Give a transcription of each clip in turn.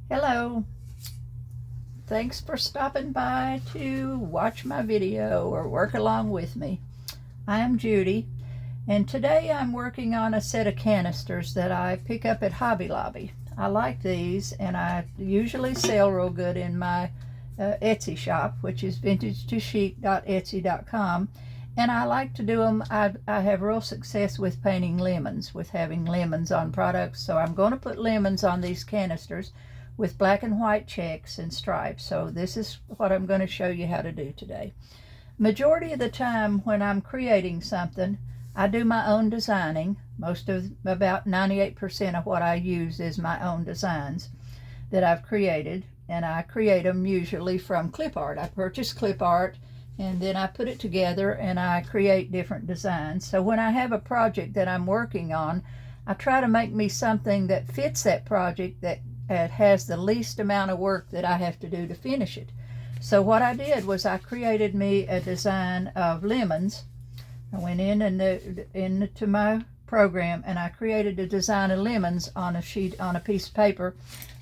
Hello, thanks for stopping by to watch my video or work along with me. I am Judy, and today I'm working on a set of canisters that I pick up at Hobby Lobby. I like these, and I usually sell real good in my Etsy shop, which is vintage2chic.etsy.com, and I like to do them. I have real success with painting lemons, with having lemons on products, so I'm going to put lemons on these canisters with black and white checks and stripes. So this is what I'm going to show you how to do today. Majority of the time when I'm creating something, I do my own designing. About 98% of what I use is my own designs that I've created, and I create them usually from clip art. I purchase clip art and then I put it together and I create different designs. So when I have a project that I'm working on, I try to make me something that fits that project, that it has the least amount of work that I have to do to finish it. So what I did was I created me a design of lemons. I went into my program and I created a design of lemons on a piece of paper.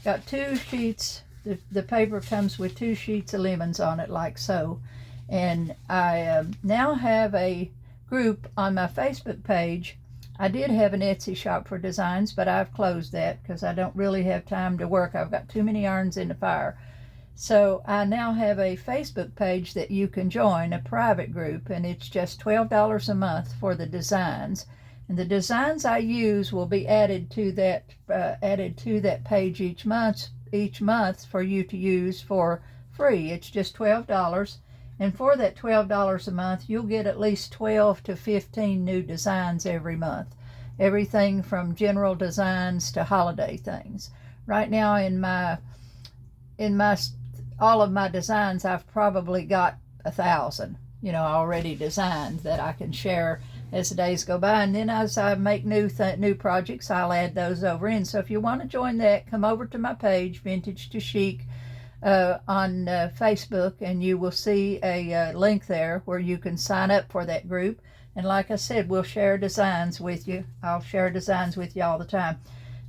Got two sheets. The paper comes with two sheets of lemons on it, like so. And I now have a group on my Facebook page. I did have an Etsy shop for designs, but I've closed that because I don't really have time to work. I've got too many irons in the fire. So I now have a Facebook page that you can join, a private group, and it's just $12 a month for the designs. And the designs I use will be added to that page each month for you to use for free. It's just $12. And for that $12 a month, you'll get at least 12 to 15 new designs every month. Everything from general designs to holiday things. Right now in all of my designs, I've probably got 1,000, already designed that I can share as the days go by. And then as I make new projects, I'll add those over in. So if you want to join that, come over to my page, Vintage to Chic, on Facebook, and you will see a link there where you can sign up for that group. And like I said, we'll share designs with you. I'll share designs with you all the time.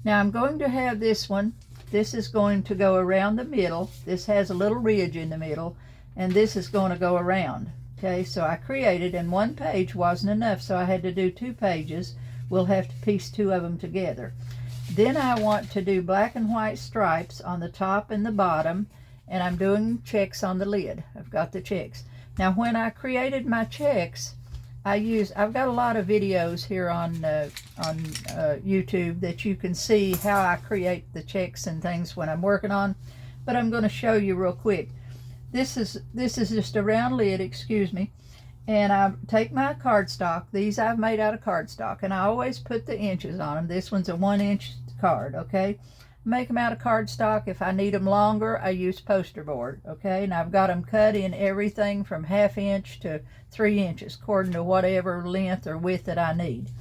Now I'm going to have this one. This is going to go around the middle. This has a little ridge in the middle, and this is going to go around. Okay, so I created, and one page wasn't enough, so I had to do 2 pages. We'll have to piece 2 of them together. Then I want to do black and white stripes on the top and the bottom, and I'm doing checks on the lid. I've got the checks. Now when I created my checks, I've got a lot of videos here on YouTube that you can see how I create the checks and things when I'm working on, but I'm going to show you real quick. This is just a round lid, excuse me, and I take my cardstock. These I've made out of cardstock, and I always put the inches on them. This one's a 1-inch card, okay? Make them out of cardstock. If I need them longer, I use poster board, okay? And I've got them cut in everything from 1/2 inch to 3 inches, according to whatever length or width that I need.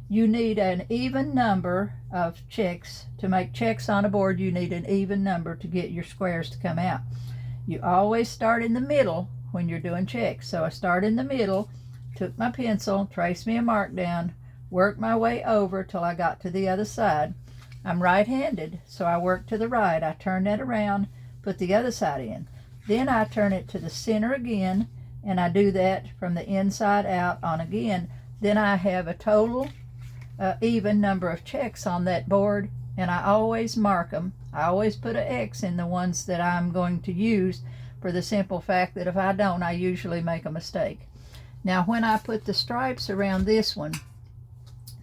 You need an even number of checks. To make checks on a board, you need an even number to get your squares to come out. You always start in the middle when you're doing checks. So I start in the middle, took my pencil, traced me a mark down, worked my way over till I got to the other side. I'm right-handed, so I work to the right. I turn that around, put the other side in. Then I turn it to the center again, and I do that from the inside out on again. Then I have a total even number of checks on that board, and I always mark them. I always put an X in the ones that I'm going to use, for the simple fact that if I don't, I usually make a mistake. Now when I put the stripes around this one,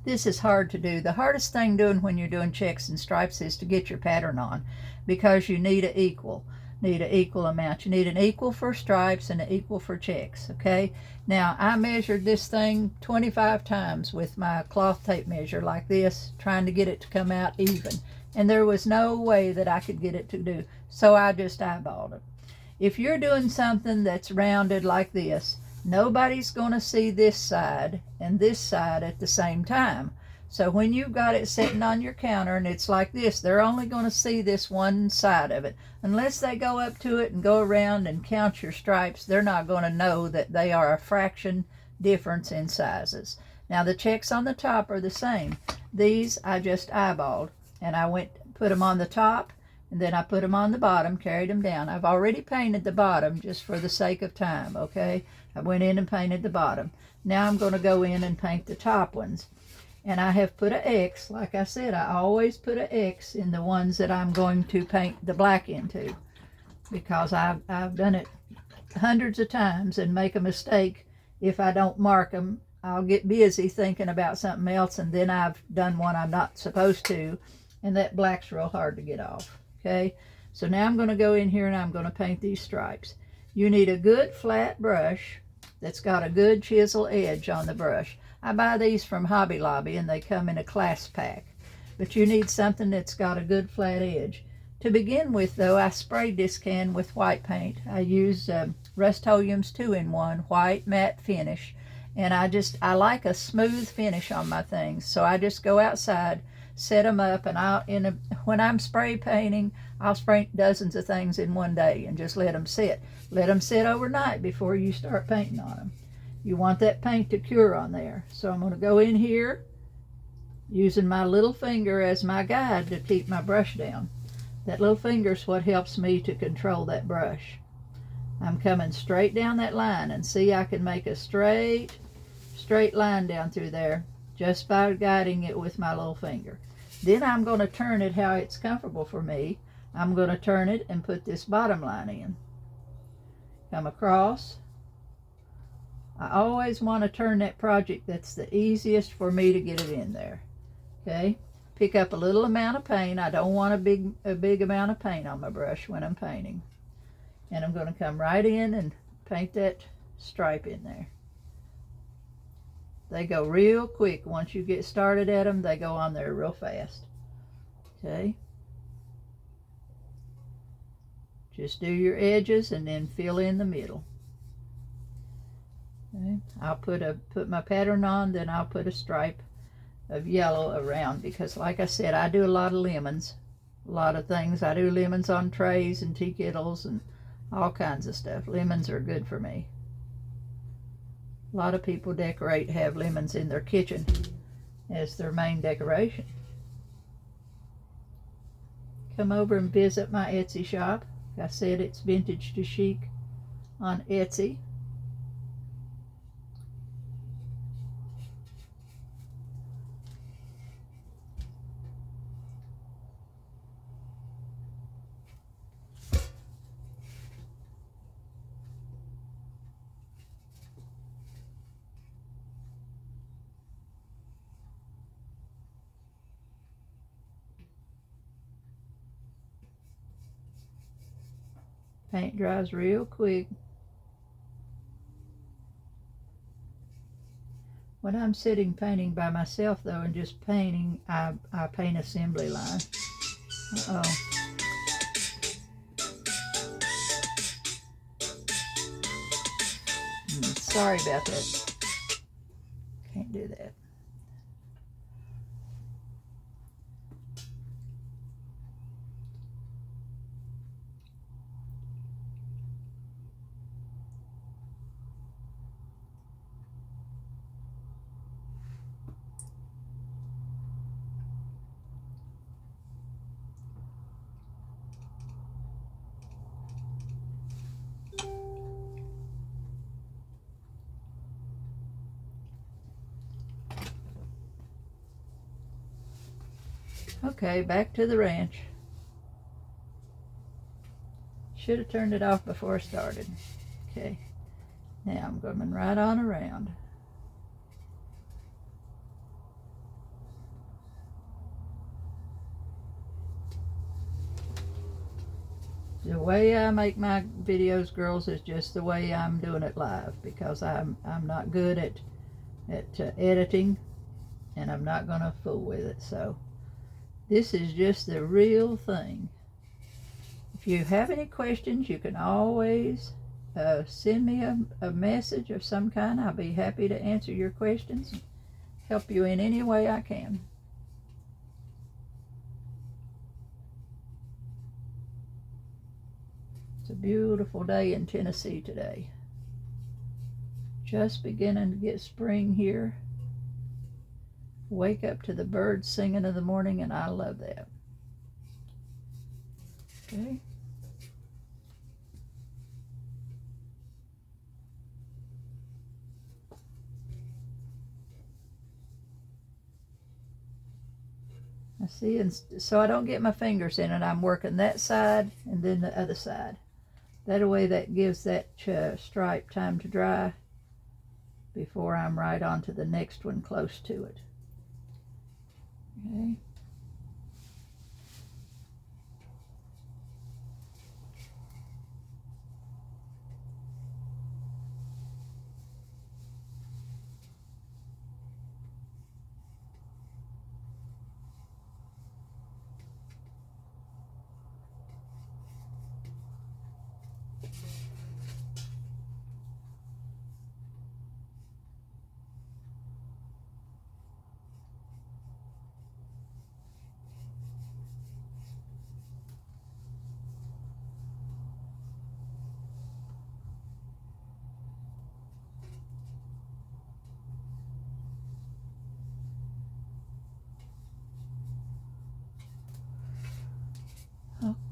this is hard to do. The hardest thing doing when you're doing checks and stripes is to get your pattern on, because you need an equal amount. You need an equal for stripes and an equal for checks, okay? Now I measured this thing 25 times with my cloth tape measure like this, trying to get it to come out even, and there was no way that I could get it to do, so I just eyeballed it. If you're doing something that's rounded like this, nobody's going to see this side and this side at the same time. So when you've got it sitting on your counter and it's like this, they're only going to see this one side of it. Unless they go up to it and go around and count your stripes, they're not going to know that they are a fraction difference in sizes. Now the checks on the top are the same. These I just eyeballed, and I put them on the top, and then I put them on the bottom, carried them down. I've already painted the bottom just for the sake of time, okay? I went in and painted the bottom. Now I'm going to go in and paint the top ones. And I have put an X, like I said, I always put an X in the ones that I'm going to paint the black into, because I've done it hundreds of times and make a mistake if I don't mark them. I'll get busy thinking about something else, and then I've done one I'm not supposed to, and that black's real hard to get off, okay? So now I'm going to go in here and I'm going to paint these stripes. You need a good flat brush that's got a good chisel edge on the brush. I buy these from Hobby Lobby and they come in a class pack, but you need something that's got a good flat edge. To begin with, though, I sprayed this can with white paint. I used Rust-Oleum's 2-in-1 white matte finish, and I like a smooth finish on my things, so I just go outside, set them up, and when I'm spray painting, I'll spray dozens of things in one day and just let them sit. Let them sit overnight before you start painting on them. You want that paint to cure on there. So I'm going to go in here using my little finger as my guide to keep my brush down. That little finger is what helps me to control that brush. I'm coming straight down that line, and see, I can make a straight line down through there just by guiding it with my little finger. Then I'm going to turn it how it's comfortable for me. I'm going to turn it and put this bottom line in. Come across. I always want to turn that project that's the easiest for me to get it in there. Okay? Pick up a little amount of paint. I don't want a big amount of paint on my brush when I'm painting. And I'm going to come right in and paint that stripe in there. They go real quick. Once you get started at them, they go on there real fast. Okay? Just do your edges and then fill in the middle. Okay? I'll put my pattern on, then I'll put a stripe of yellow around, because like I said, I do a lot of lemons, a lot of things. I do lemons on trays and tea kettles and all kinds of stuff. Lemons are good for me. A lot of people have lemons in their kitchen as their main decoration. Come over and visit my Etsy shop. Like I said, it's Vintage to Chic on Etsy. Paint dries real quick. When I'm sitting painting by myself, though, and just painting, I paint assembly line. Uh-oh. Sorry about that. Can't do that. Okay, back to the ranch. Should have turned it off before I started. Okay, now I'm going right on around. The way I make my videos, girls, is just the way I'm doing it live, because I'm not good at editing, and I'm not going to fool with it. So this is just the real thing. If you have any questions, you can always send me a message of some kind. I'll be happy to answer your questions, help you in any way I can. It's a beautiful day in Tennessee today. Just beginning to get spring here. Wake up to the birds singing in the morning, and I love that. Okay. I see, and so I don't get my fingers in it. I'm working that side and then the other side. That way that gives that stripe time to dry before I'm right on to the next one close to it. Okay.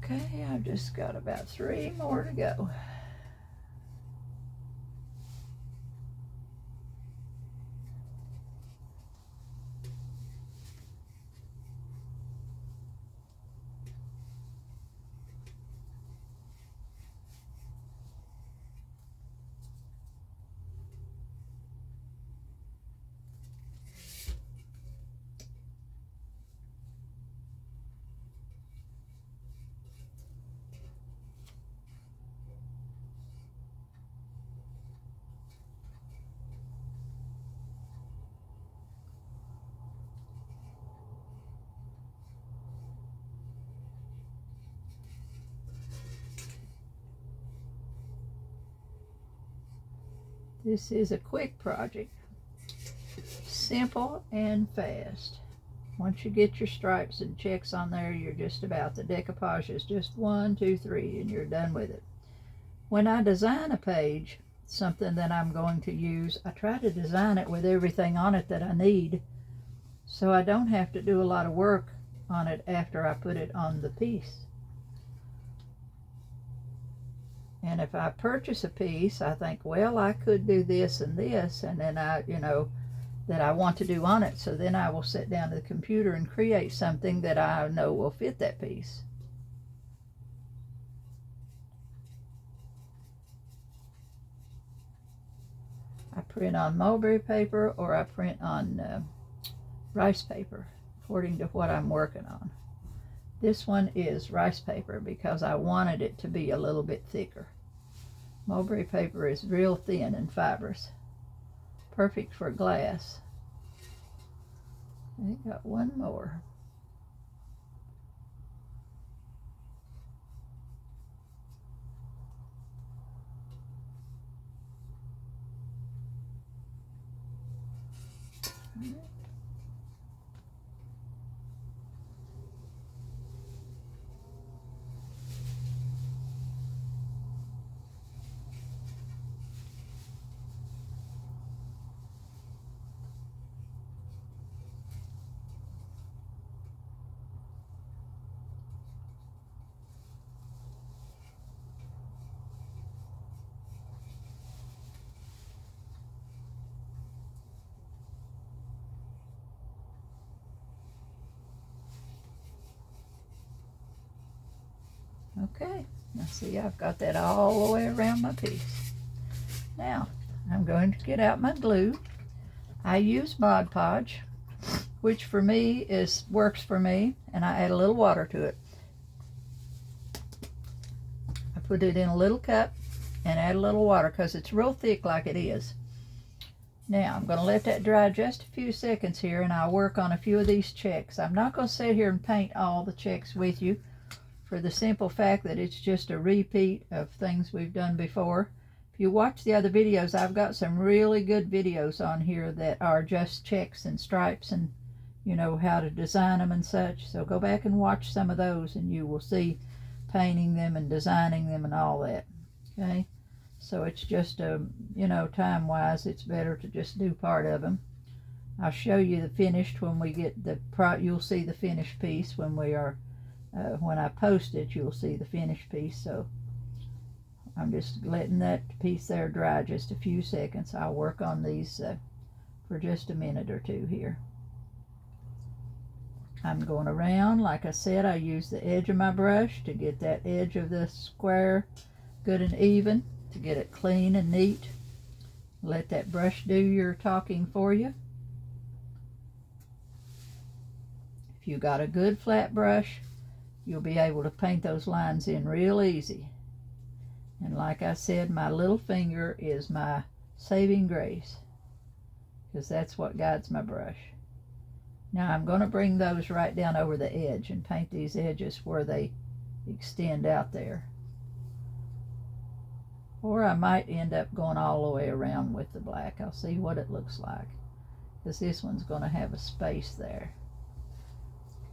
Okay, I've just got about 3 more to go. This is a quick project, simple and fast. Once you get your stripes and checks on there, you're just about. The decoupage is just 1, 2, 3, and you're done with it. When I design a page, something that I'm going to use, I try to design it with everything on it that I need, so I don't have to do a lot of work on it after I put it on the piece. And if I purchase a piece, I think, well, I could do this and this, and then that I want to do on it. So then I will sit down to the computer and create something that I know will fit that piece. I print on mulberry paper or I print on rice paper, according to what I'm working on. This one is rice paper because I wanted it to be a little bit thicker. Mulberry paper is real thin and fibrous. Perfect for glass. I got one more. Okay, now see, I've got that all the way around my piece. Now, I'm going to get out my glue. I use Mod Podge, which for me works for me, and I add a little water to it. I put it in a little cup and add a little water because it's real thick like it is. Now, I'm going to let that dry just a few seconds here, and I'll work on a few of these checks. I'm not going to sit here and paint all the checks with you, for the simple fact that it's just a repeat of things we've done before. If you watch the other videos, I've got some really good videos on here that are just checks and stripes and how to design them and such. So go back and watch some of those and you will see painting them and designing them and all that. Okay, so it's just time wise it's better to just do part of them. I'll show you the finished when we get you'll see the finished piece when we are when I post it, you'll see the finished piece. So I'm just letting that piece there dry just a few seconds. I'll work on these for just a minute or two here. I'm going around. Like I said, I use the edge of my brush to get that edge of the square good and even, to get it clean and neat. Let that brush do your talking for you. If you got a good flat brush, you'll be able to paint those lines in real easy. And like I said, my little finger is my saving grace, because that's what guides my brush. Now I'm going to bring those right down over the edge and paint these edges where they extend out there. Or I might end up going all the way around with the black. I'll see what it looks like, because this one's going to have a space there.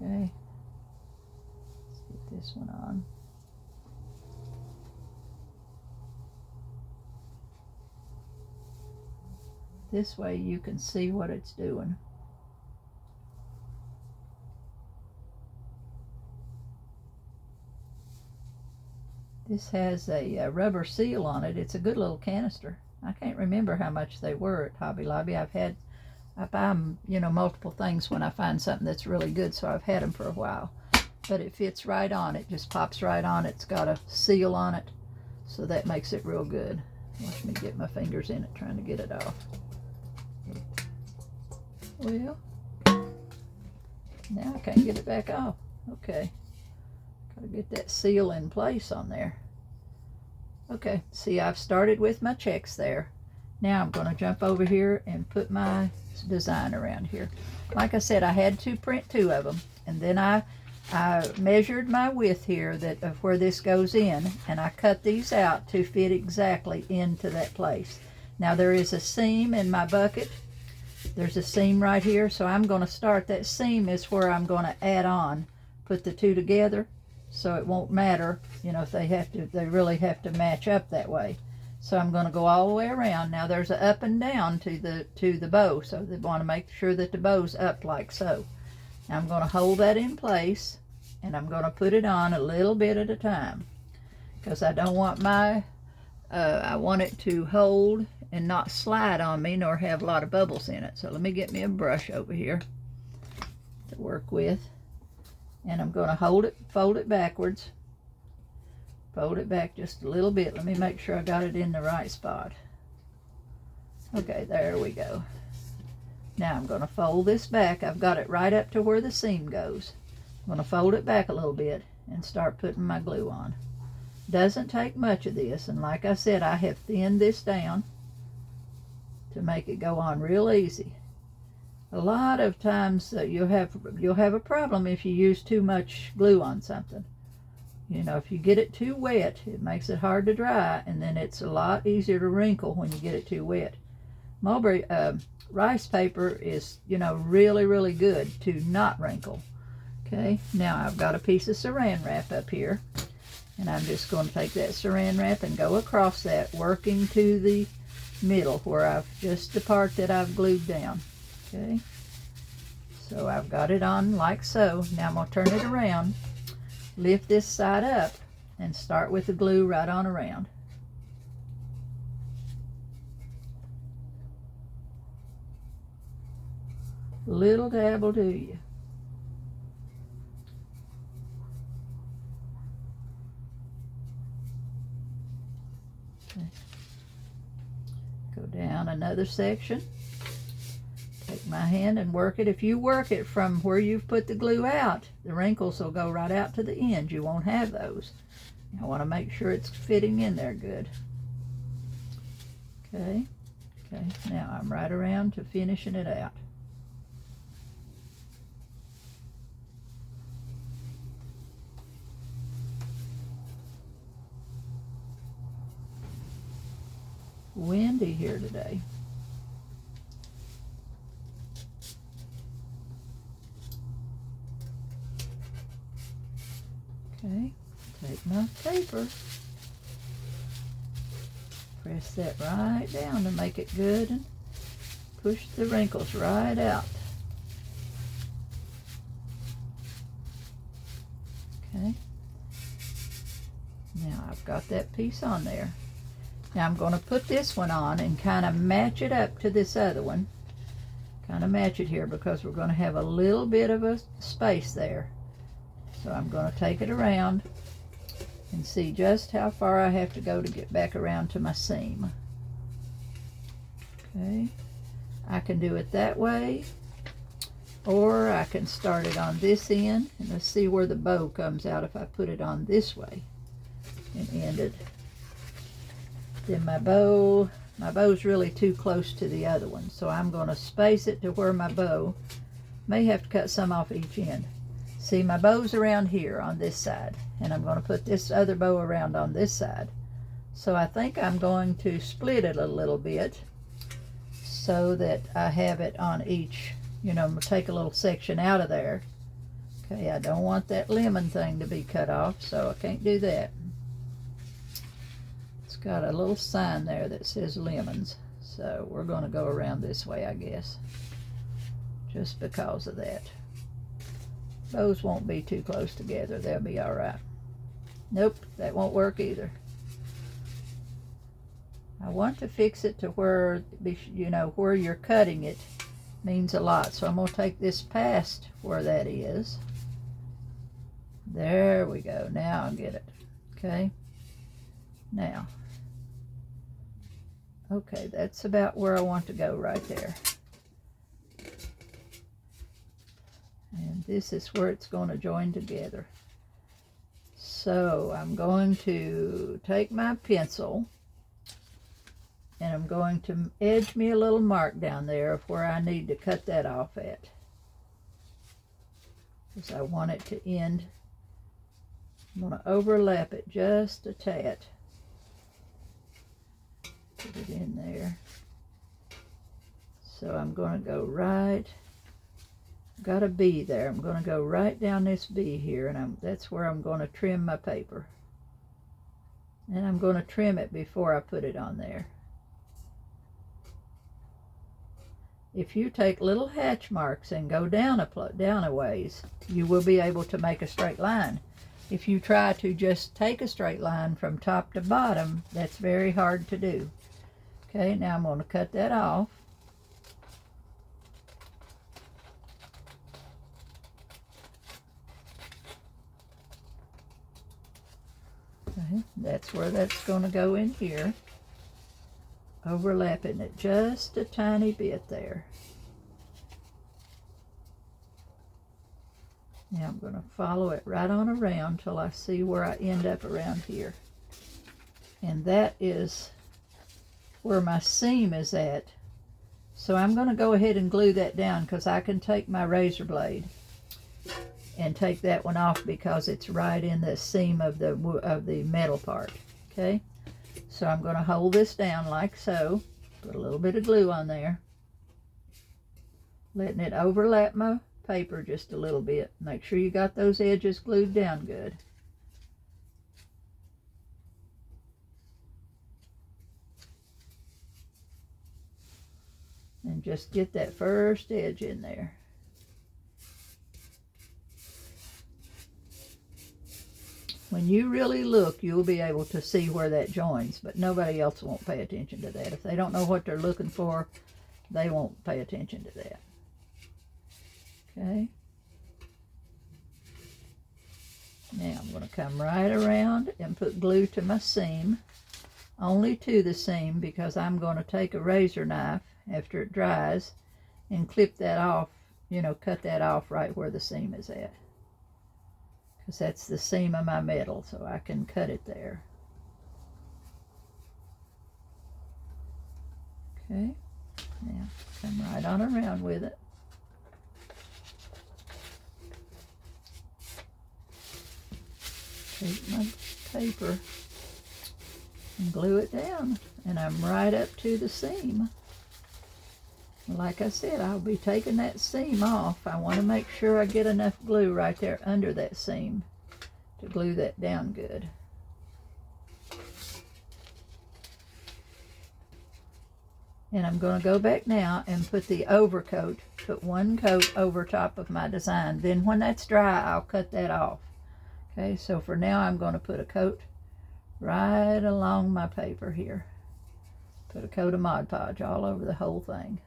Okay, let's get this one on. This way you can see what it's doing. This has a rubber seal on it. It's a good little canister. I can't remember how much they were at Hobby Lobby. I buy them, you know, multiple things when I find something that's really good, so I've had them for a while. But it fits right on. It just pops right on. It's got a seal on it, so that makes it real good. Watch me get my fingers in it trying to get it off. Well, now I can't get it back off. Okay. Gotta get that seal in place on there. Okay, see, I've started with my checks there. Now I'm going to jump over here and put my design around here. Like I said, I had to print 2 of them, and then I measured my width here of where this goes in, and I cut these out to fit exactly into that place. Now there is a seam in my bucket. There's a seam right here, so I'm going to start. That seam is where I'm going to add on, put the 2 together. So it won't matter, you know, if they really have to match up that way. So I'm going to go all the way around. Now there's an up and down to the bow, so they want to make sure that the bow's up like so. Now I'm going to hold that in place, and I'm going to put it on a little bit at a time, because I don't want I want it to hold and not slide on me, nor have a lot of bubbles in it. So let me get me a brush over here to work with. And I'm going to fold it backwards. Fold it back just a little bit. Let me make sure I got it in the right spot. Okay, there we go. Now I'm going to fold this back. I've got it right up to where the seam goes. I'm going to fold it back a little bit and start putting my glue on. Doesn't take much of this, and like I said, I have thinned this down to make it go on real easy. A lot of times you'll have a problem if you use too much glue on something. You know, if you get it too wet, it makes it hard to dry, and then it's a lot easier to wrinkle when you get it too wet. Mulberry rice paper is, you know, really, really good to not wrinkle. Okay, now I've got a piece of saran wrap up here, and I'm just going to take that saran wrap and go across that, working to the middle where just the part that I've glued down. Okay, so I've got it on like so. Now I'm going to turn it around, lift this side up, and start with the glue right on around. Little dab will do you. Okay. Go down another section. Take my hand and work it. If you work it from where you've put the glue out, the wrinkles will go right out to the end. You won't have those. I want to make sure it's fitting in there good. Okay. Okay. Now I'm right around to finishing it out. Windy here today. Okay, take my paper, press that right down to make it good, and push the wrinkles right out. Okay. Now I've got that piece on there. Now I'm going to put this one on and kind of match it up to this other one. Kind of match it here because we're going to have a little bit of a space there. So I'm going to take it around and see just how far I have to go to get back around to my seam. Okay. I can do it that way, or I can start it on this end, and let's see where the bow comes out if I put it on this way and end it. Then my bow's really too close to the other one, so I'm going to space it to where my bow, may have to cut some off each end. See, my bow's around here on this side, and I'm going to put this other bow around on this side. So I think I'm going to split it a little bit so that I have it on each, you know, I'm going to take a little section out of there. Okay, I don't want that lemon thing to be cut off, so I can't do that. It's got a little sign there that says lemons, so we're going to go around this way, I guess, just because of that. Those won't be too close together, they'll be all right. Nope, that won't work either. I want to fix it to where, you know, where you're cutting it means a lot. So I'm going to take this past where that is. There we go. Now I'll get it. Okay. Now. Okay, that's about where I want to go right there. And this is where it's going to join together. So I'm going to take my pencil, and I'm going to edge me a little mark down there of where I need to cut that off at. Because I want it to end. I'm going to overlap it just a tad. Put it in there. So I'm going to go right, got a B there. I'm going to go right down this B here, and that's where I'm going to trim my paper. And I'm going to trim it before I put it on there. If you take little hatch marks and go down a ways, you will be able to make a straight line. If you try to just take a straight line from top to bottom, that's very hard to do. Okay, now I'm going to cut that off. Okay, that's where that's going to go in here. Overlapping it just a tiny bit there. Now I'm going to follow it right on around till I see where I end up around here. And that is where my seam is at. So I'm going to go ahead and glue that down because I can take my razor blade and take that one off because it's right in the seam of the metal part. Okay? So I'm going to hold this down like so, put a little bit of glue on there, letting it overlap my paper just a little bit. Make sure you got those edges glued down good. And just get that first edge in there. When you really look, you'll be able to see where that joins, but nobody else won't pay attention to that. If they don't know what they're looking for, they won't pay attention to that. Okay. Now I'm going to come right around and put glue to my seam, only to the seam, because I'm going to take a razor knife after it dries and clip that off, you know, cut that off right where the seam is at. Because that's the seam of my metal, so I can cut it there. Okay, now come right on around with it. Take my paper and glue it down, and I'm right up to the seam. Like I said, I'll be taking that seam off. I want to make sure I get enough glue right there under that seam to glue that down good. And I'm going to go back now and put the overcoat, put one coat over top of my design. Then when that's dry, I'll cut that off. Okay, so for now I'm going to put a coat right along my paper here. Put a coat of Mod Podge all over the whole thing.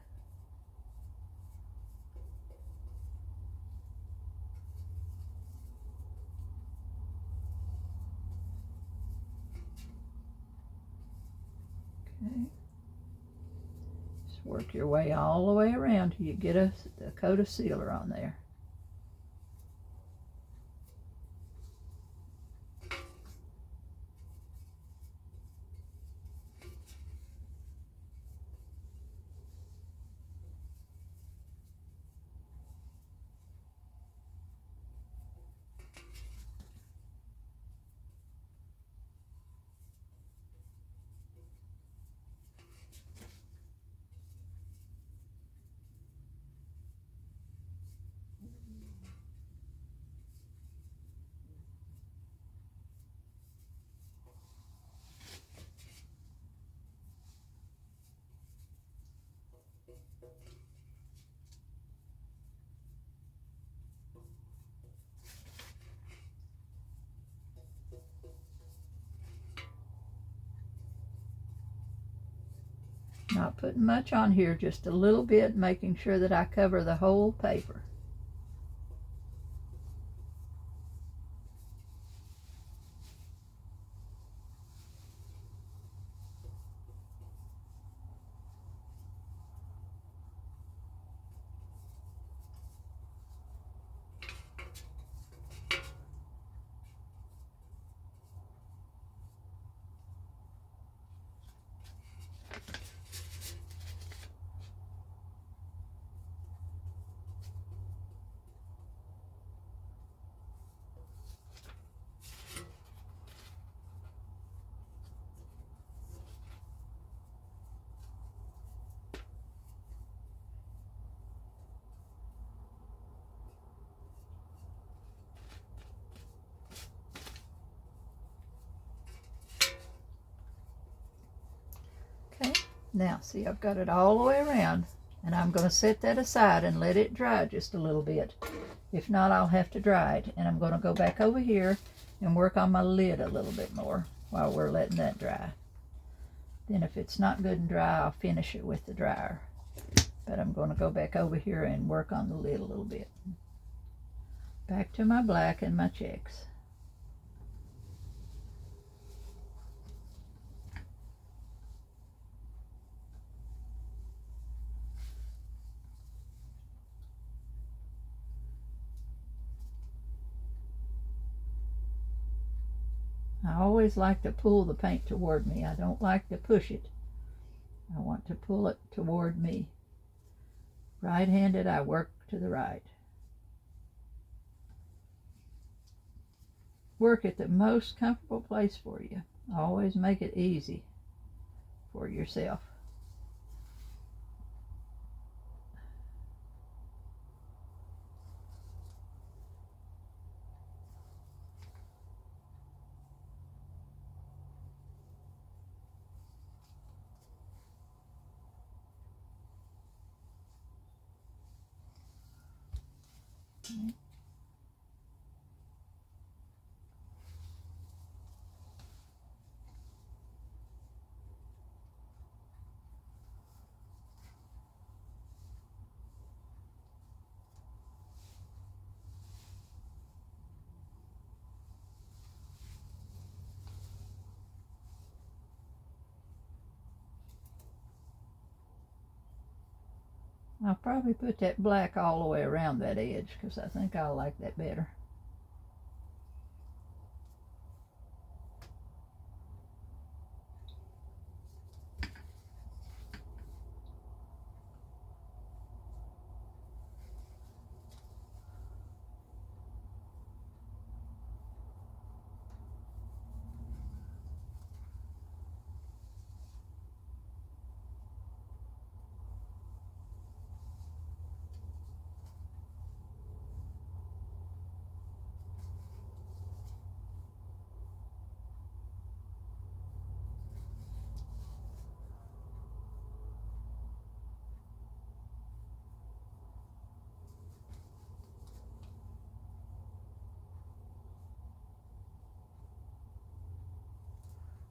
Okay. Just work your way all the way around till you get a coat of sealer on there. Not putting much on here, just a little bit, making sure that I cover the whole paper. Okay, now see, I've got it all the way around, and I'm going to set that aside and let it dry just a little bit. If not, I'll have to dry it, and I'm going to go back over here and work on my lid a little bit more while we're letting that dry. Then if it's not good and dry, I'll finish it with the dryer. But I'm going to go back over here and work on the lid a little bit. Back to my black and my checks. I always like to pull the paint toward me. I don't like to push it. I want to pull it toward me. Right-handed, I work to the right. Work at the most comfortable place for you. Always make it easy for yourself. Okay. I'll probably put that black all the way around that edge because I think I'll like that better.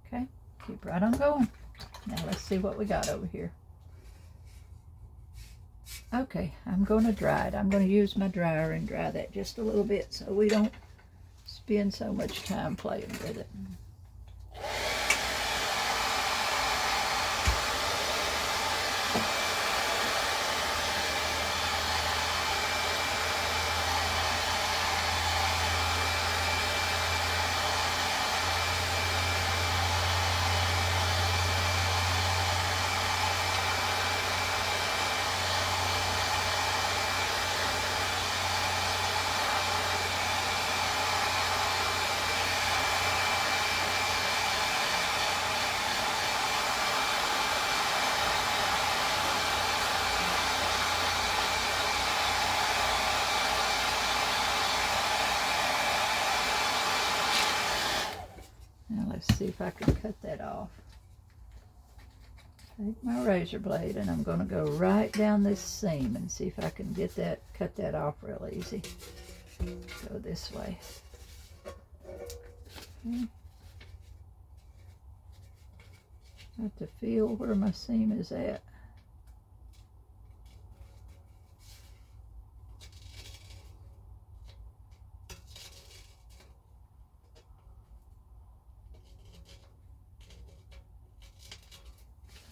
Okay, keep right on going. Now let's see what we got over here. Okay, I'm going to dry it. I'm going to use my dryer and dry that just a little bit so we don't spend so much time playing with it. Now let's see if I can cut that off. Take my razor blade and I'm going to go right down this seam and see if I can get that, cut that off real easy. Go this way. Okay. Got to feel where my seam is at.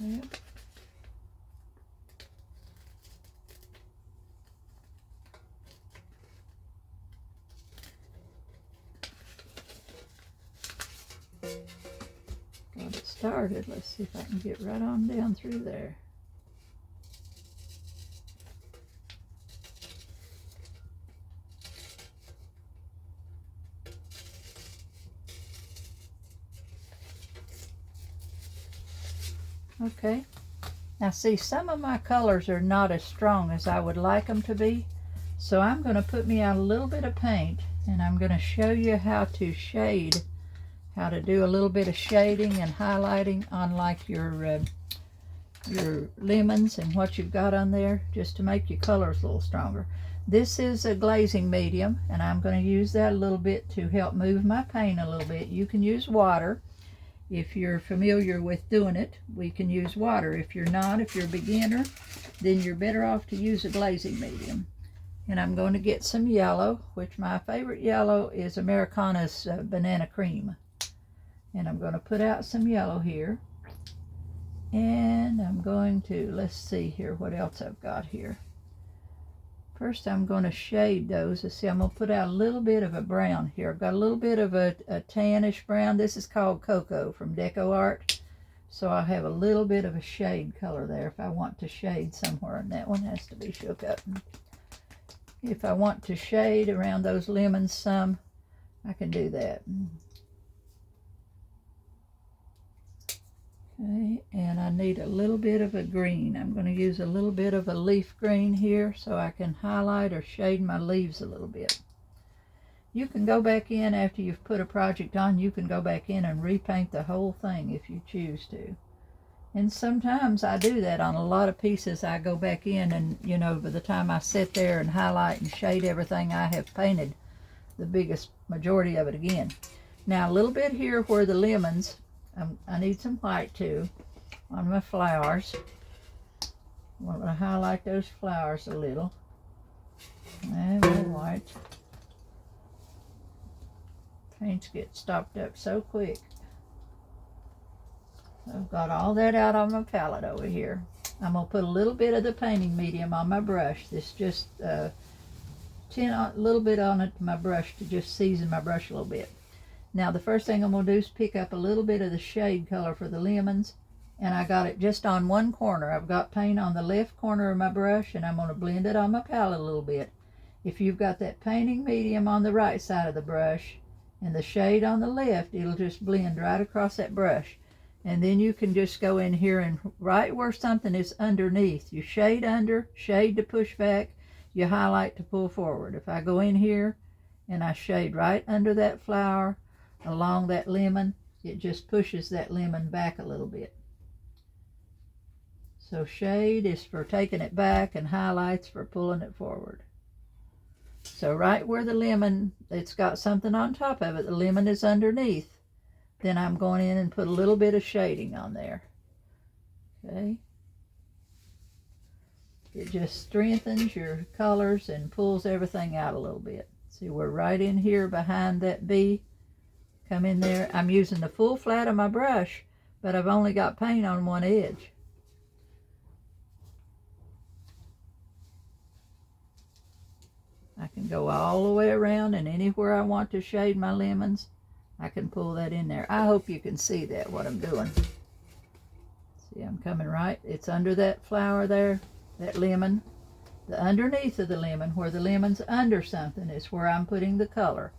Okay. Got it started. Let's see if I can get right on down through there. Okay, now see, some of my colors are not as strong as I would like them to be, so I'm going to put me out a little bit of paint and I'm going to show you how to shade, how to do a little bit of shading and highlighting on like your lemons and what you've got on there, just to make your colors a little stronger. This is a glazing medium and I'm going to use that a little bit to help move my paint a little bit. You can use water. If you're familiar with doing it, we can use water. If you're not, if you're a beginner, then you're better off to use a glazing medium. And I'm going to get some yellow, which my favorite yellow is Americana's Banana Cream. And I'm going to put out some yellow here. And I'm going to, let's see here what else I've got here. First I'm going to shade those. Let's see, I'm going to put out a little bit of a brown here. I've got a little bit of a tannish brown. This is called Cocoa from Deco Art. So I have a little bit of a shade color there if I want to shade somewhere. And that one has to be shook up. If I want to shade around those lemons some, I can do that. Okay, and I need a little bit of a green. I'm going to use a little bit of a leaf green here so I can highlight or shade my leaves a little bit. You can go back in after you've put a project on, you can go back in and repaint the whole thing if you choose to. And sometimes I do that on a lot of pieces. I go back in and, you know, by the time I sit there and highlight and shade everything, I have painted the biggest majority of it again. Now a little bit here where the lemons, I need some white too on my flowers. I want to highlight those flowers a little. And the white. Paints get stopped up so quick. I've got all that out on my palette over here. I'm going to put a little bit of the painting medium on my brush. This just a little bit on it to my brush to just season my brush a little bit. Now the first thing I'm going to do is pick up a little bit of the shade color for the lemons, and I got it just on one corner. I've got paint on the left corner of my brush and I'm going to blend it on my palette a little bit. If you've got that painting medium on the right side of the brush and the shade on the left, it'll just blend right across that brush. And then you can just go in here and right where something is underneath, you shade under, shade to push back, you highlight to pull forward. If I go in here and I shade right under that flower, along that lemon, it just pushes that lemon back a little bit. So shade is for taking it back and highlights for pulling it forward. So right where the lemon, it's got something on top of it, the lemon is underneath. then I'm going in and put a little bit of shading on there. Okay. It just strengthens your colors and pulls everything out a little bit. See, we're right in here behind that bee. Come in there. I'm using the full flat of my brush, but I've only got paint on one edge. I can go all the way around, and anywhere I want to shade my lemons, I can pull that in there. I hope you can see that, what I'm doing. See, I'm coming right. It's under that flower there, that lemon. The underneath of the lemon, where the lemon's under something, is where I'm putting the color.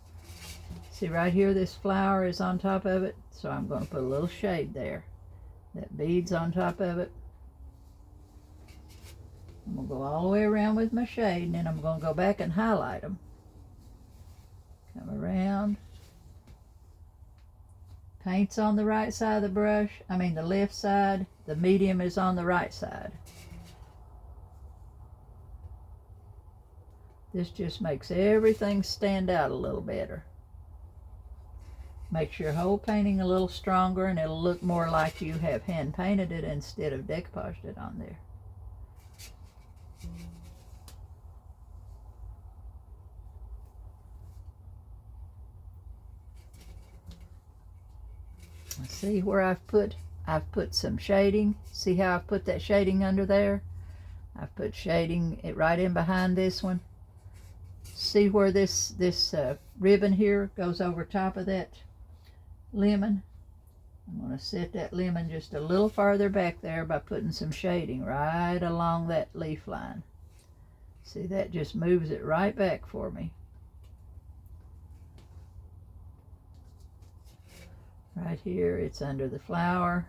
See right here, this flower is on top of it, so I'm going to put a little shade there. That bead's on top of it. I'm going to go all the way around with my shade, and then I'm going to go back and highlight them. Come around. Paint's on the right side of the brush. I mean the left side. The medium is on the right side. This just makes everything stand out a little better. Makes your whole painting a little stronger, and it'll look more like you have hand painted it instead of decoupaged it on there. See where I've put some shading. See how I've put that shading under there? I've put shading right in behind this one. See where this ribbon here goes over top of that lemon? I'm going to set that lemon just a little farther back there by putting some shading right along that leaf line. See, that just moves it right back for me. Right here, it's under the flower.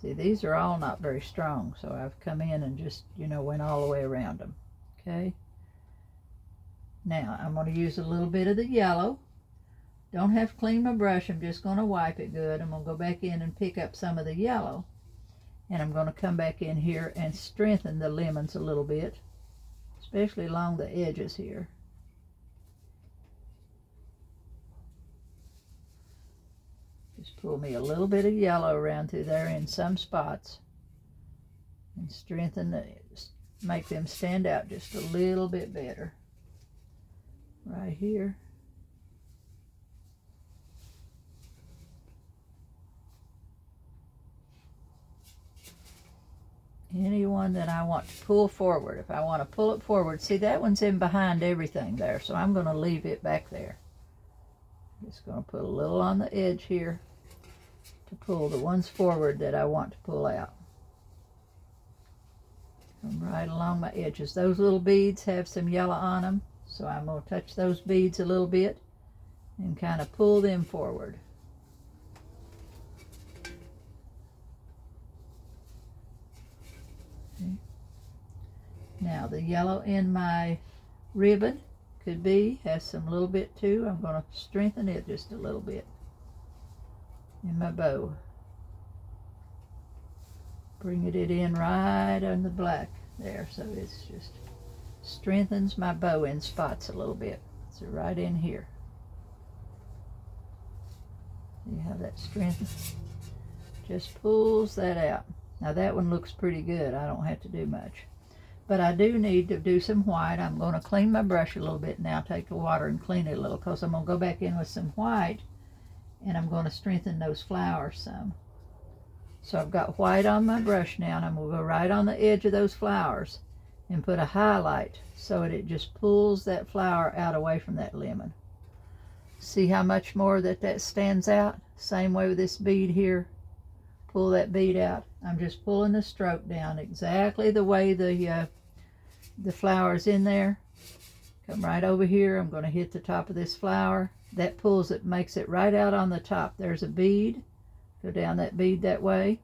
See, these are all not very strong, so I've come in and just, went all the way around them. Okay. Now, I'm going to use a little bit of the yellow. Don't have to clean my brush. I'm just going to wipe it good. I'm going to go back in and pick up some of the yellow. And I'm going to come back in here and strengthen the lemons a little bit, especially along the edges here. Just pull me a little bit of yellow around through there in some spots and strengthen make them stand out just a little bit better. Right here. Anyone that I want to pull forward. If I want to pull it forward, see that one's in behind everything there, so I'm going to leave it back there. Just going to put a little on the edge here to pull the ones forward that I want to pull out. Come right along my edges. Those little beads have some yellow on them, so I'm going to touch those beads a little bit and kind of pull them forward. Okay. Now the yellow in my ribbon has some little bit too. I'm going to strengthen it just a little bit in my bow. Bringing it in right on the black there, so it's just strengthens my bow in spots a little bit. So right in here. See how that strengthens? Just pulls that out. Now that one looks pretty good. I don't have to do much. But I do need to do some white. I'm going to clean my brush a little bit now, take the water and clean it a little, because I'm going to go back in with some white and I'm going to strengthen those flowers some. So I've got white on my brush now, and I'm going to go right on the edge of those flowers and put a highlight so that it just pulls that flower out away from that lemon. See how much more that stands out? Same way with this bead here. Pull that bead out. I'm just pulling the stroke down exactly the way the flower's in there. Come right over here. I'm going to hit the top of this flower. That pulls it, makes it right out on the top. There's a bead. Go down that bead that way.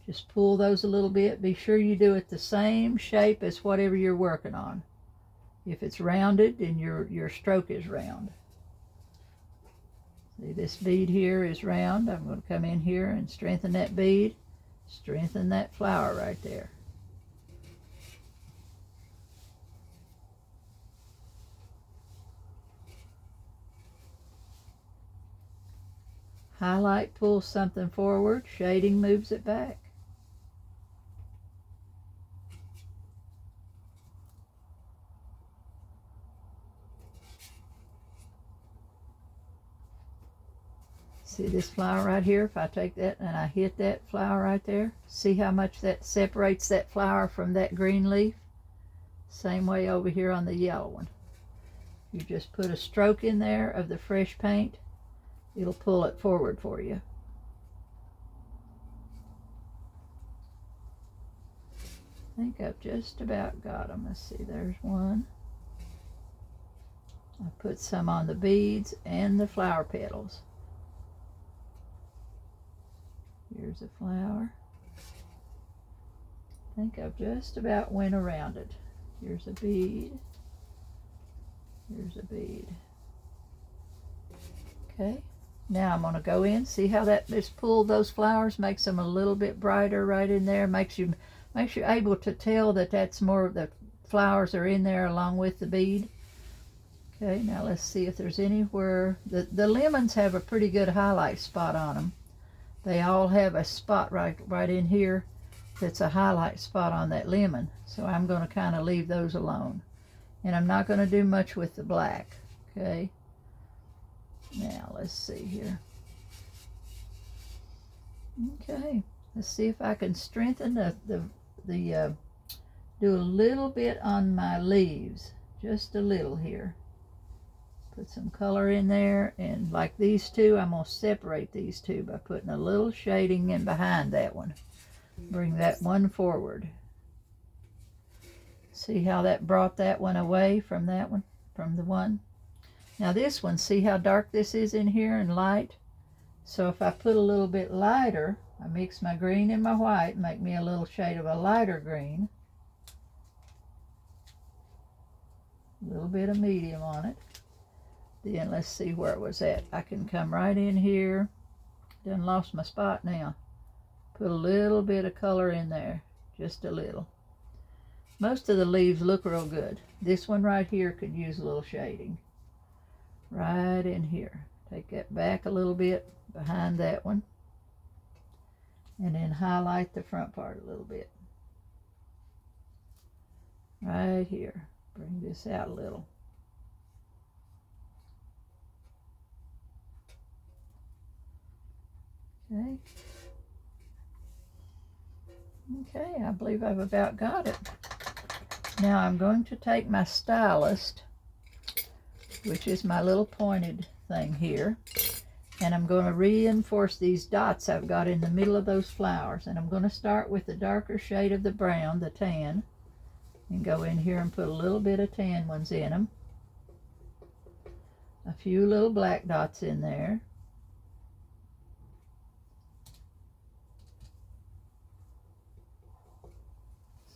Just pull those a little bit. Be sure you do it the same shape as whatever you're working on. If it's rounded, then your stroke is round. See, this bead here is round. I'm going to come in here and strengthen that bead. Strengthen that flower right there. Highlight pulls something forward, shading moves it back. See this flower right here? If I take that and I hit that flower right there, see how much that separates that flower from that green leaf? Same way over here on the yellow one. You just put a stroke in there of the fresh paint, it'll pull it forward for you. I think I've just about got them. Let's see, there's one. I put some on the beads and the flower petals. Here's a flower. I think I've just about went around it. Here's a bead. Here's a bead. Okay, now I'm going to go in. See how that just pulled those flowers, makes them a little bit brighter right in there. Makes you able to tell that that's more of the flowers are in there along with the bead. Okay, now let's see if there's anywhere. The lemons have a pretty good highlight spot on them. They all have a spot right in here that's a highlight spot on that lemon. So I'm going to kind of leave those alone. And I'm not going to do much with the black. Okay. Now let's see here. Okay. Let's see if I can strengthen do a little bit on my leaves. Just a little here. Put some color in there, and like these two, I'm going to separate these two by putting a little shading in behind that one. Bring that one forward. See how that brought that one away from that one, from the one. Now this one, see how dark this is in here and light? So if I put a little bit lighter, I mix my green and my white, make me a little shade of a lighter green. A little bit of medium on it. Then let's see where it was at. I can come right in here. Done lost my spot now. Put a little bit of color in there. Just a little. Most of the leaves look real good. This one right here could use a little shading. Right in here. Take that back a little bit behind that one. And then highlight the front part a little bit. Right here. Bring this out a little. Okay. Okay, I believe I've about got it. Now I'm going to take my stylist, which is my little pointed thing here, and I'm going to reinforce these dots I've got in the middle of those flowers. And I'm going to start with the darker shade of the brown, the tan, and go in here and put a little bit of tan ones in them. A few little black dots in there.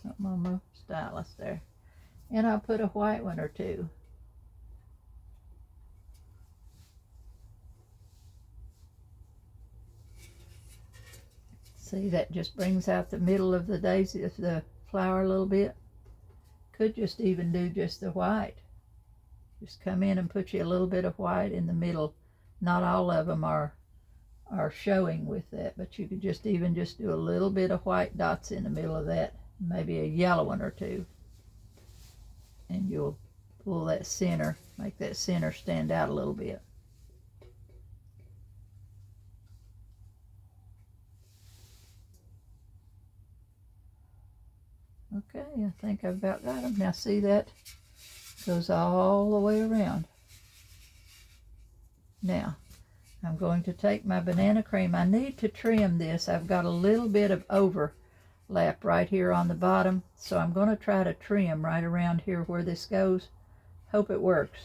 Something on my stylus there. And I'll put a white one or two. See, that just brings out the middle of the daisy, of the flower a little bit. Could just even do just the white. Just come in and put you a little bit of white in the middle. Not all of them are showing with that, but you could just even just do a little bit of white dots in the middle of that. Maybe a yellow one or two, and you'll pull that center, make that center stand out a little bit. Okay, I think I've about got them. Now see, that goes all the way around. Now I'm going to take my banana cream. I need to trim this. I've got a little bit of overlap right here on the bottom, so I'm going to try to trim right around here where this goes. Hope it works.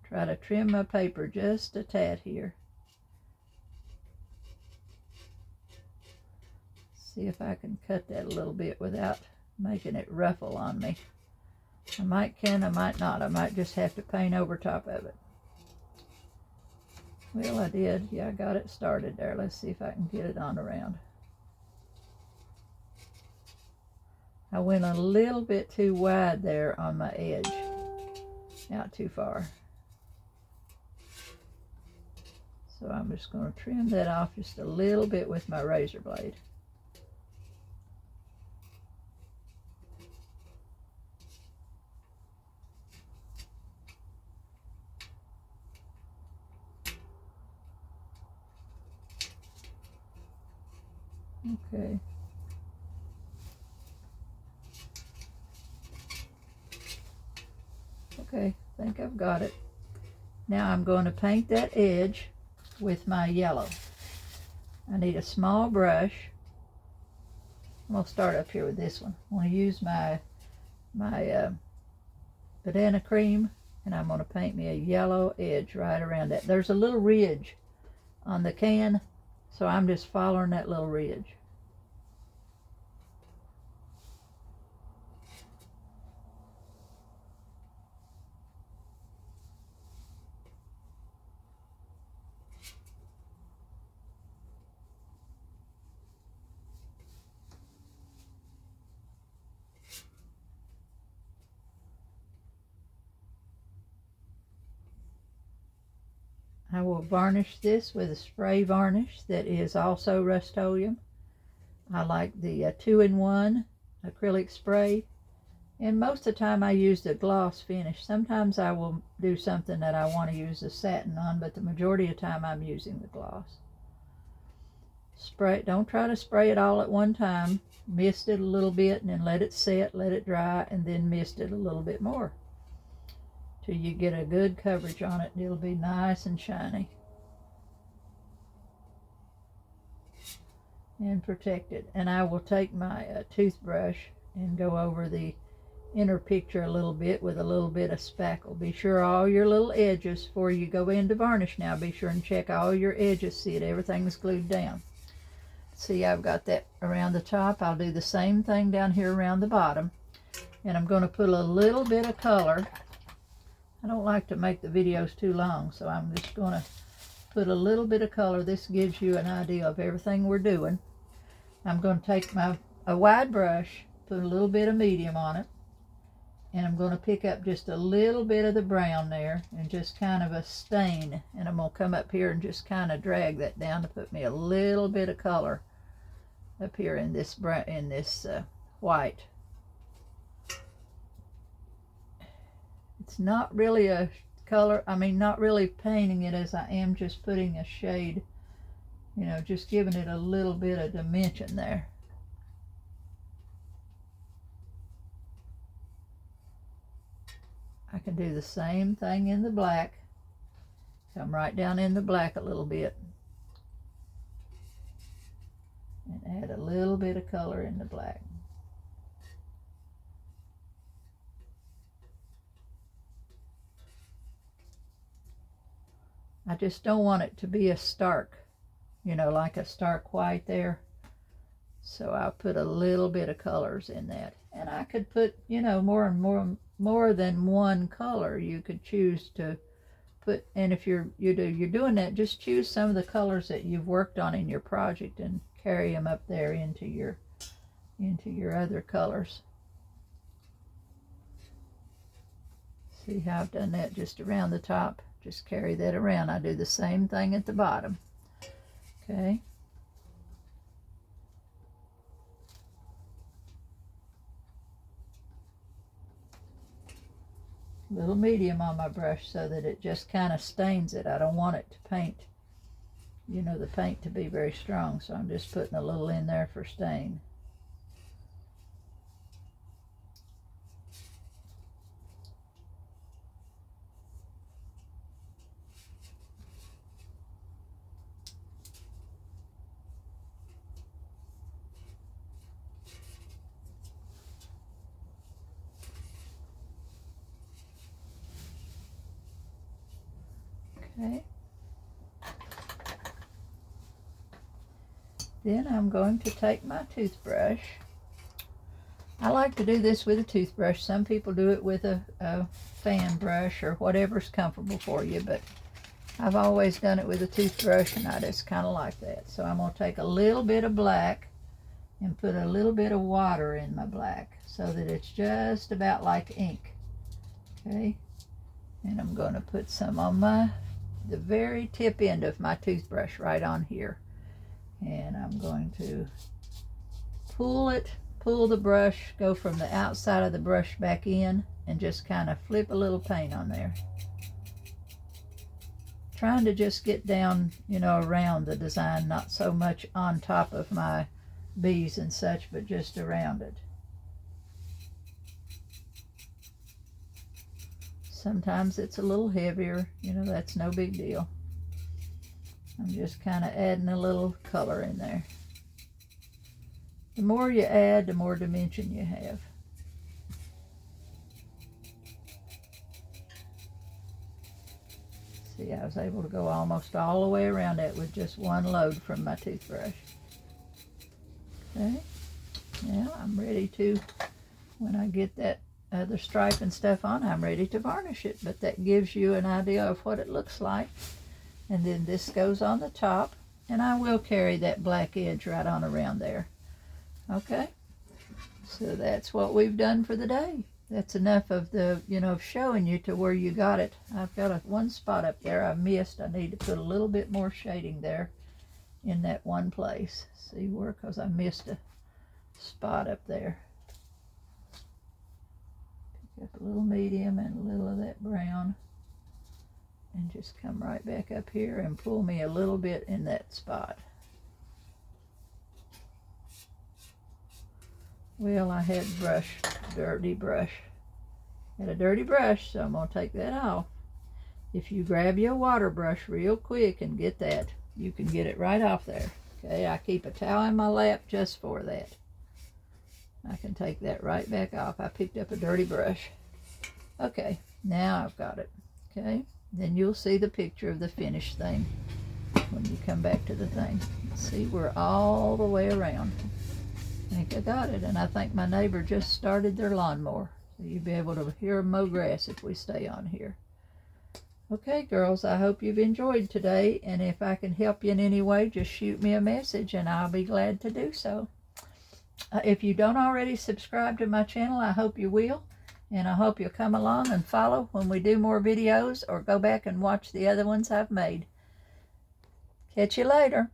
Try to trim my paper just a tad here. See if I can cut that a little bit without making it ruffle on me. I might can, I might not. I might just have to paint over top of it. Well, I did. Yeah, I got it started there. Let's see if I can get it on around. I went a little bit too wide there on my edge. Out too far. So I'm just going to trim that off just a little bit with my razor blade. Okay. Okay, I think I've got it. Now I'm going to paint that edge with my yellow. I need a small brush. I'm going to start up here with this one. I'm going to use my banana cream, and I'm going to paint me a yellow edge right around that. There's a little ridge on the can, so I'm just following that little ridge. I will varnish this with a spray varnish that is also Rust-Oleum. I like the 2-in-1 acrylic spray, and most of the time I use the gloss finish. Sometimes I will do something that I want to use the satin on, but the majority of the time I'm using the gloss. Spray. Don't try to spray it all at one time. Mist it a little bit and then let it set, let it dry, and then mist it a little bit more till you get a good coverage on it. It'll be nice and shiny and protected. And I will take my toothbrush and go over the inner picture a little bit with a little bit of spackle. Be sure all your little edges, before you go into varnish now, be sure and check all your edges, see that everything's glued down. See, I've got that around the top. I'll do the same thing down here around the bottom, and I'm going to put a little bit of color. I don't like to make the videos too long, so I'm just going to put a little bit of color. This gives you an idea of everything we're doing. I'm going to take a wide brush, put a little bit of medium on it, and I'm going to pick up just a little bit of the brown there and just kind of a stain, and I'm going to come up here and just kind of drag that down to put me a little bit of color up here in this white. It's not really a color, not really painting it, as I am just putting a shade, just giving it a little bit of dimension there. I can do the same thing in the black. Come right down in the black a little bit and add a little bit of color in the black. I just don't want it to be a stark, like a stark white there. So I'll put a little bit of colors in that. And I could put, more than one color you could choose to put. And if you're doing that, just choose some of the colors that you've worked on in your project and carry them up there into your other colors. See how I've done that just around the top? Just carry that around. I do the same thing at the bottom. Okay. Little medium on my brush so that it just kind of stains it. I don't want it to paint, the paint to be very strong, so I'm just putting a little in there for stain. Okay. Then I'm going to take my toothbrush. I like to do this with a toothbrush. Some people do it with a fan brush or whatever's comfortable for you, but I've always done it with a toothbrush, and I just kind of like that. So I'm going to take a little bit of black and put a little bit of water in my black so that it's just about like ink. Okay. And I'm going to put some on my the very tip end of my toothbrush right on here. And I'm going to pull the brush, go from the outside of the brush back in, and just kind of flip a little paint on there. Trying to just get down, you know, around the design, not so much on top of my bees and such, but just around it. Sometimes it's a little heavier, you know, that's no big deal. I'm just kind of adding a little color in there. The more you add, the more dimension you have. See, I was able to go almost all the way around that with just one load from my toothbrush. Okay, now I'm ready to, when I get that other stripe and stuff on, I'm ready to varnish it. But that gives you an idea of what it looks like. And then this goes on the top, and I will carry that black edge right on around there. Okay, so that's what we've done for the day. That's enough of the, you know, showing you to where you got it. I've got one spot up there I missed. I need to put a little bit more shading there in that one place. See where, because I missed a spot up there. Pick up a little medium and a little of that brown. And just come right back up here and pull me a little bit in that spot. Well, I had dirty brush. Had a dirty brush, so I'm going to take that off. If you grab your water brush real quick and get that, you can get it right off there. Okay, I keep a towel in my lap just for that. I can take that right back off. I picked up a dirty brush. Okay, now I've got it. Okay, then you'll see the picture of the finished thing when you come back to the thing. See, we're all the way around. I think I got it, and I think my neighbor just started their lawnmower. So you'll be able to hear them mow grass if we stay on here. Okay, girls, I hope you've enjoyed today, and if I can help you in any way, just shoot me a message, and I'll be glad to do so. If you don't already subscribe to my channel, I hope you will, and I hope you'll come along and follow when we do more videos, or go back and watch the other ones I've made. Catch you later.